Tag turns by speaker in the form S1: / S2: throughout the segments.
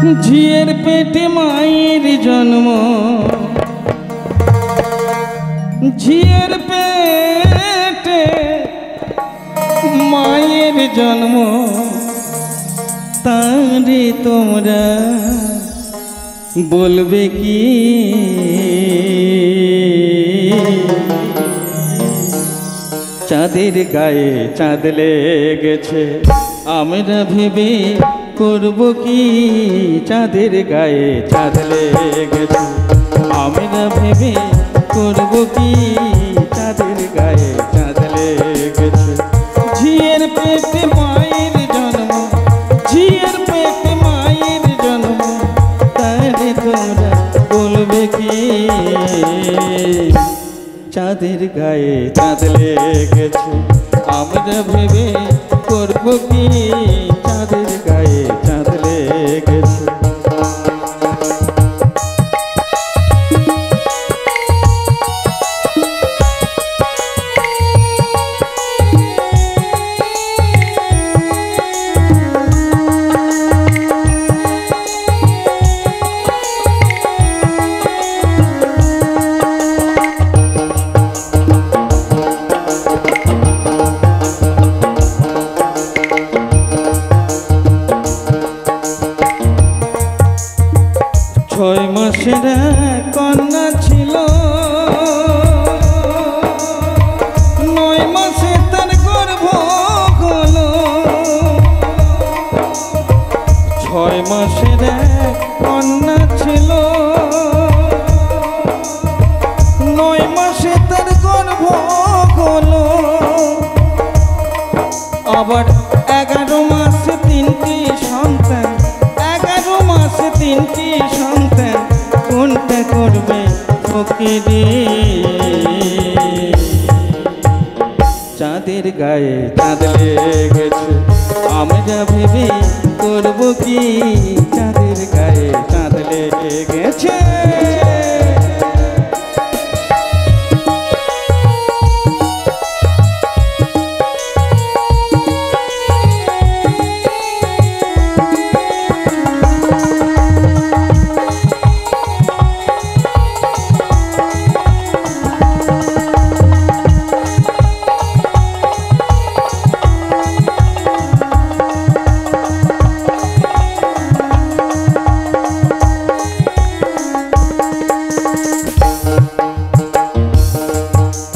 S1: झियर पेटे मायर जन्म झियर पेटे मायर जन्म तारे तोमरा बोलबे की चाँदेर गाए चाँद लेगेछे आमरा भेबे करबो की चाँदेर गाए चाँद लेगेछे आमरा भेबे करबो की चाँदेर गाए चाँद लेगेछे झियर पेटे मायर जन्म झियर पेटे मायर जन्म तारे तोमरा बोलबे की चाँदेर गाए चाँद लेगेछे आमरा भेबे करबो की चाँदेर गाए चाँद लेगेछे छय मासेर कन्या छिलो नय मासे तार गर्भ हलो छय मासेर कन्या छिलो नय मासे तार गर्भ हलो आबार 11 मासे 3टी सन्तान 11 मासे 3टी सन्तान कोनटा करबे फकिरी चाँदेर गाए चाँद लेगेछे आमरा भेबे करबो की चाँदेर गाए चाँद लेगेछे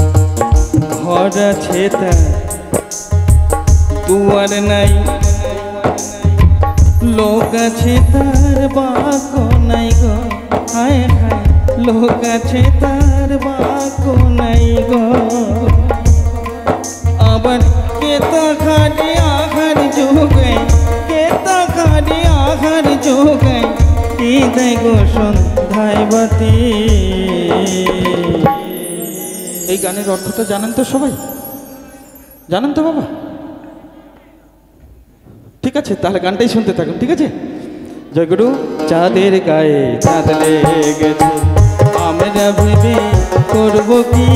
S1: घर आछे तार दुआर नाई लोक आछे तार बाको नाई गो हाय हाय लोक आछे तार बाको नाई गो आबार केता खाड़ी आहार जोगाय केता खाड़ी आहार जोगाय की देय गो सन्ध्याय बाती এই গানের অর্থটা জানেন তো সবাই জানেন তো বাবা ঠিক আছে তাহলে গানটাই শুনতে থাকুন ঠিক আছে জয়গুরু চাঁদের গায়ে চাঁদ লেগেছে আমরা ভেবে করব কি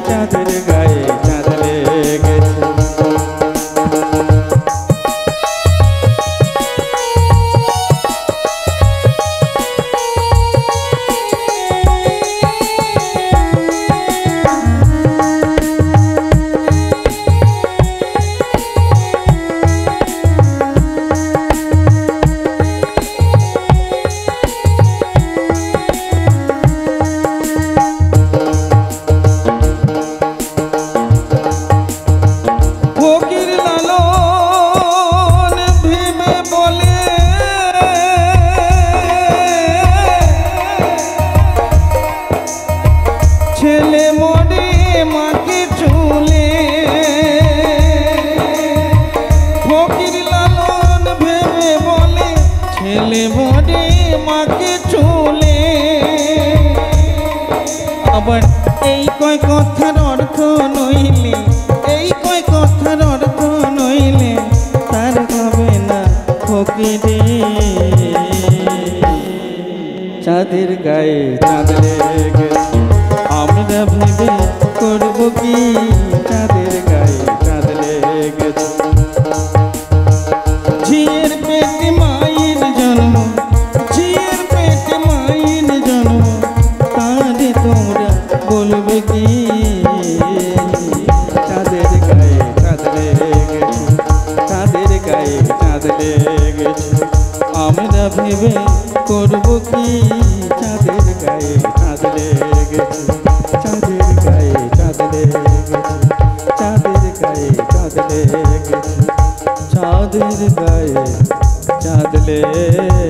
S1: চাঁদের গায়ে চাঁদ লেগেছে আবার এই কয় কথার অর্থ নইলে এই কয় কথার অর্থ নইলে তার হবে না ফকিরে চাঁদের গায়ে চাঁদ লেগেছে আমরা ভেবে করব কি চাঁদের গায়ে চাঁদ লেগেছে ঝিয়ের পেটে মায়ের জন্ম ভেবে করব কি চাঁদের গায়ে চাঁদ লেগেছে চাঁদের গায়ে চাঁদ লেগেছে চাঁদের গায়ে চাঁদ লেগেছে চাঁদের গায়ে চাঁদ লেগেছে